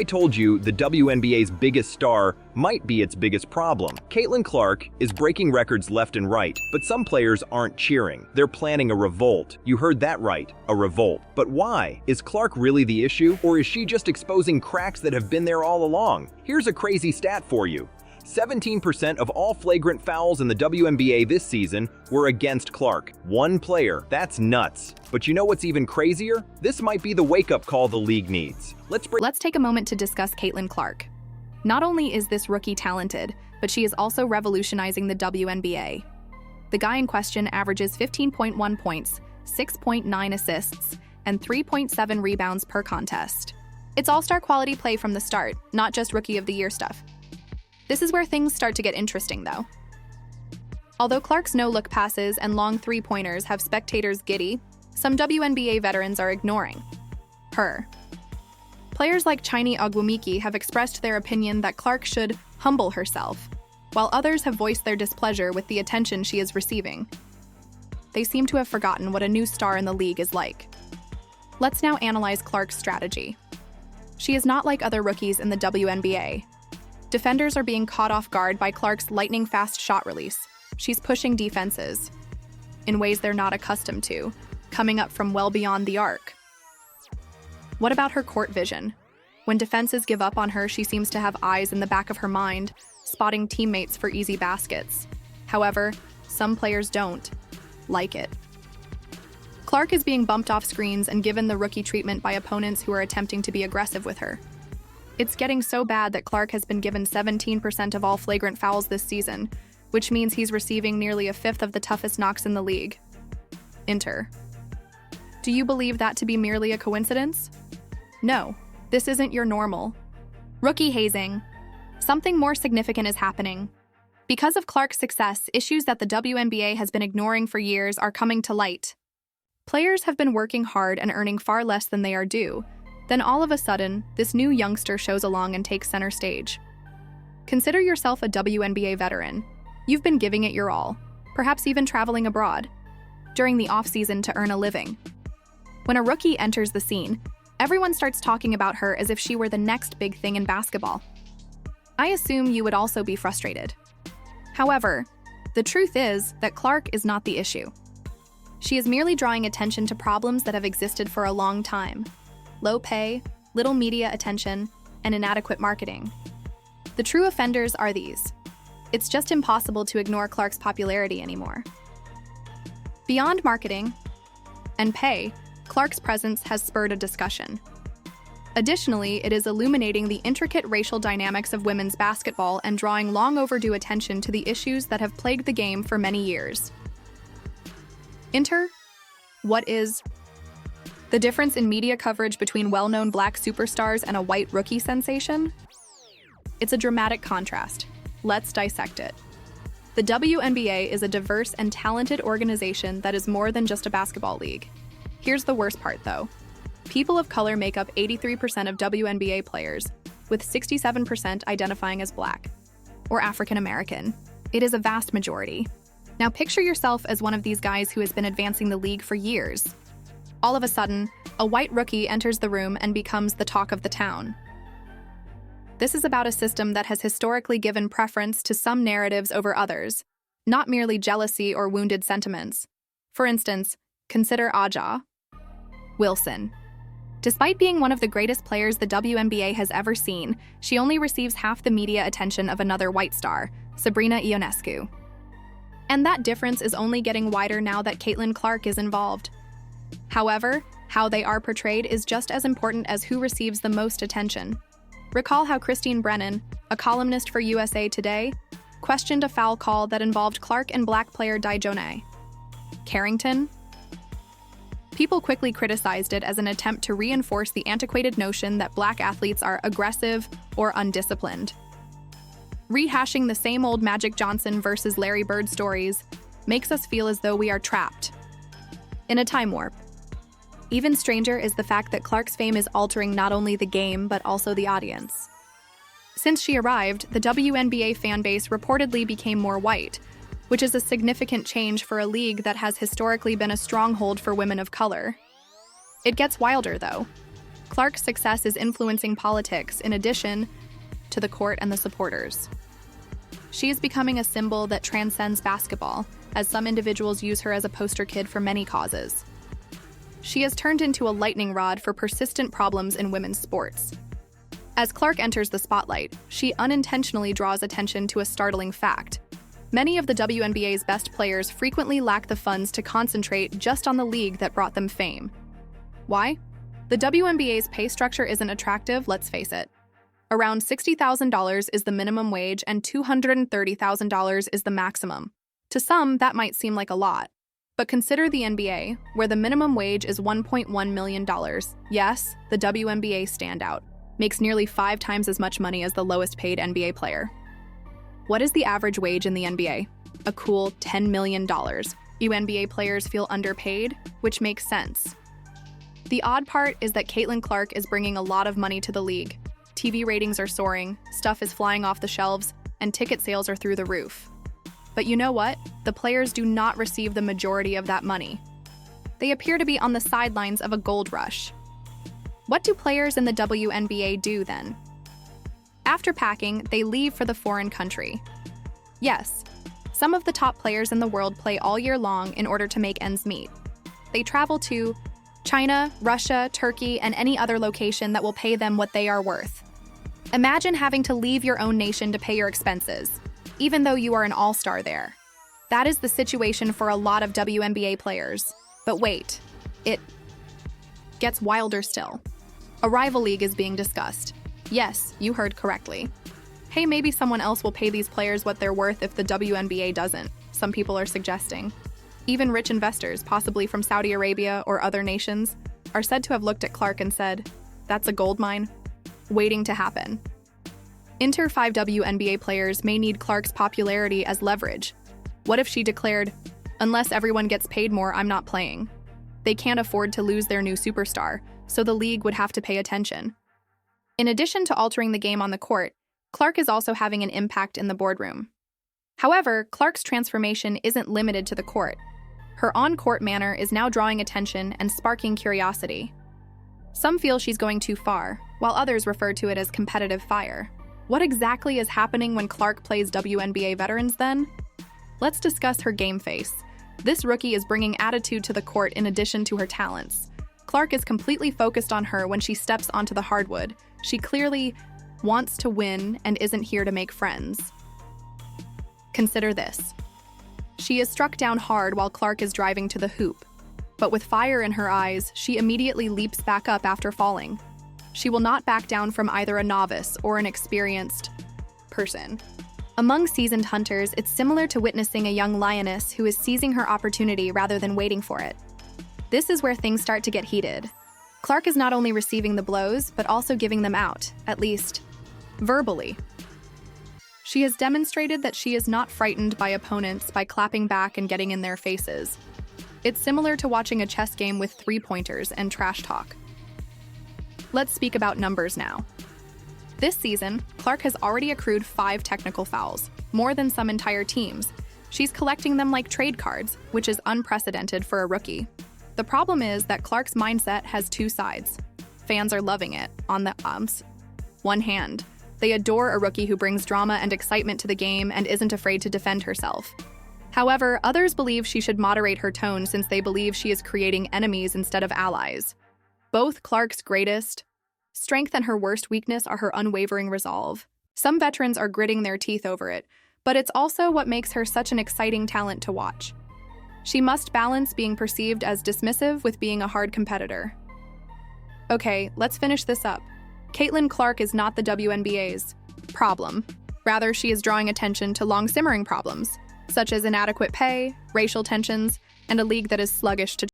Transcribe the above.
I told you the WNBA's biggest star might be its biggest problem. Caitlin Clark is breaking records left and right, but some players aren't cheering. They're planning a revolt. You heard that right, a revolt. But why? Is Clark really the issue, or is she just exposing cracks that have been there all along? Here's a crazy stat for you. 17% of all flagrant fouls in the WNBA this season were against Clark. One player. That's nuts. But you know what's even crazier? This might be the wake-up call the league needs. Let's take a moment to discuss Caitlin Clark. Not only is this rookie talented, but she is also revolutionizing the WNBA. The guy in question averages 15.1 points, 6.9 assists, and 3.7 rebounds per contest. It's all-star quality play from the start, not just Rookie of the Year stuff. This is where things start to get interesting, though. Although Clark's no-look passes and long three-pointers have spectators giddy, some WNBA veterans are ignoring her. Players like Chiney Ogwumike have expressed their opinion that Clark should humble herself, while others have voiced their displeasure with the attention she is receiving. They seem to have forgotten what a new star in the league is like. Let's now analyze Clark's strategy. She is not like other rookies in the WNBA. Defenders are being caught off guard by Clark's lightning-fast shot release. She's pushing defenses in ways they're not accustomed to, coming up from well beyond the arc. What about her court vision? When defenses give up on her, she seems to have eyes in the back of her mind, spotting teammates for easy baskets. However, some players don't like it. Clark is being bumped off screens and given the rookie treatment by opponents who are attempting to be aggressive with her. It's getting so bad that Clark has been given 17% of all flagrant fouls this season, which means he's receiving nearly a fifth of the toughest knocks in the league. Enter. Do you believe that to be merely a coincidence? No, this isn't your normal rookie hazing. Something more significant is happening. Because of Clark's success, issues that the WNBA has been ignoring for years are coming to light. Players have been working hard and earning far less than they are due. Then all of a sudden, this new youngster shows along and takes center stage. Consider yourself a WNBA veteran. You've been giving it your all, perhaps even traveling abroad, during the off-season to earn a living. When a rookie enters the scene, everyone starts talking about her as if she were the next big thing in basketball. I assume you would also be frustrated. However, the truth is that Clark is not the issue. She is merely drawing attention to problems that have existed for a long time. Low pay, little media attention, and inadequate marketing. The true offenders are these. It's just impossible to ignore Clark's popularity anymore. Beyond marketing and pay, Clark's presence has spurred a discussion. Additionally, it is illuminating the intricate racial dynamics of women's basketball and drawing long overdue attention to the issues that have plagued the game for many years. Enter, what is the difference in media coverage between well-known black superstars and a white rookie sensation? It's a dramatic contrast. Let's dissect it. The WNBA is a diverse and talented organization that is more than just a basketball league. Here's the worst part, though. People of color make up 83% of WNBA players, with 67% identifying as black or African American. It is a vast majority. Now picture yourself as one of these guys who has been advancing the league for years. All of a sudden, a white rookie enters the room and becomes the talk of the town. This is about a system that has historically given preference to some narratives over others, not merely jealousy or wounded sentiments. For instance, consider Aja Wilson. Despite being one of the greatest players the WNBA has ever seen, she only receives half the media attention of another white star, Sabrina Ionescu. And that difference is only getting wider now that Caitlin Clark is involved. However, how they are portrayed is just as important as who receives the most attention. Recall how Christine Brennan, a columnist for USA Today, questioned a foul call that involved Clark and black player Dijonai Carrington? People quickly criticized it as an attempt to reinforce the antiquated notion that black athletes are aggressive or undisciplined. Rehashing the same old Magic Johnson versus Larry Bird stories makes us feel as though we are trapped in a time warp. Even stranger is the fact that Clark's fame is altering not only the game, but also the audience. Since she arrived, the WNBA fan base reportedly became more white, which is a significant change for a league that has historically been a stronghold for women of color. It gets wilder, though. Clark's success is influencing politics in addition to the court and the supporters. She is becoming a symbol that transcends basketball, as some individuals use her as a poster kid for many causes. She has turned into a lightning rod for persistent problems in women's sports. As Clark enters the spotlight, she unintentionally draws attention to a startling fact. Many of the WNBA's best players frequently lack the funds to concentrate just on the league that brought them fame. Why? The WNBA's pay structure isn't attractive, let's face it. Around $60,000 is the minimum wage and $230,000 is the maximum. To some, that might seem like a lot. But consider the NBA, where the minimum wage is $1.1 million. Yes, the WNBA standout makes nearly 5 times as much money as the lowest paid NBA player. What is the average wage in the NBA? A cool $10 million. WNBA players feel underpaid, which makes sense. The odd part is that Caitlin Clark is bringing a lot of money to the league. TV ratings are soaring, stuff is flying off the shelves, and ticket sales are through the roof. But you know what? The players do not receive the majority of that money. They appear to be on the sidelines of a gold rush. What do players in the WNBA do then? After packing, they leave for the foreign country. Yes, some of the top players in the world play all year long in order to make ends meet. They travel to China, Russia, Turkey, and any other location that will pay them what they are worth. Imagine having to leave your own nation to pay your expenses, even though you are an all-star there. That is the situation for a lot of WNBA players. But wait, it gets wilder still. A rival league is being discussed. Yes, you heard correctly. Hey, maybe someone else will pay these players what they're worth if the WNBA doesn't, some people are suggesting. Even rich investors, possibly from Saudi Arabia or other nations, are said to have looked at Clark and said, "That's a gold mine," waiting to happen. Enter 5 WNBA players may need Clark's popularity as leverage. What if she declared, "Unless everyone gets paid more, I'm not playing"? They can't afford to lose their new superstar, so the league would have to pay attention. In addition to altering the game on the court, Clark is also having an impact in the boardroom. However, Clark's transformation isn't limited to the court. Her on-court manner is now drawing attention and sparking curiosity. Some feel she's going too far, while others refer to it as competitive fire. What exactly is happening when Clark plays WNBA veterans then? Let's discuss her game face. This rookie is bringing attitude to the court in addition to her talents. Clark is completely focused on her when she steps onto the hardwood. She clearly wants to win and isn't here to make friends. Consider this. She is struck down hard while Clark is driving to the hoop. But with fire in her eyes, she immediately leaps back up after falling. She will not back down from either a novice or an experienced person. Among seasoned hunters, it's similar to witnessing a young lioness who is seizing her opportunity rather than waiting for it. This is where things start to get heated. Clark is not only receiving the blows, but also giving them out, at least verbally. She has demonstrated that she is not frightened by opponents by clapping back and getting in their faces. It's similar to watching a chess game with 3-pointers and trash talk. Let's speak about numbers now. This season, Clark has already accrued 5 technical fouls, more than some entire teams. She's collecting them like trade cards, which is unprecedented for a rookie. The problem is that Clark's mindset has 2 sides. Fans are loving it, on the one hand. They adore a rookie who brings drama and excitement to the game and isn't afraid to defend herself. However, others believe she should moderate her tone since they believe she is creating enemies instead of allies. Both Clark's greatest strength and her worst weakness are her unwavering resolve. Some veterans are gritting their teeth over it, but it's also what makes her such an exciting talent to watch. She must balance being perceived as dismissive with being a hard competitor. Okay, let's finish this up. Caitlin Clark is not the WNBA's problem. Rather, she is drawing attention to long-simmering problems, such as inadequate pay, racial tensions, and a league that is sluggish to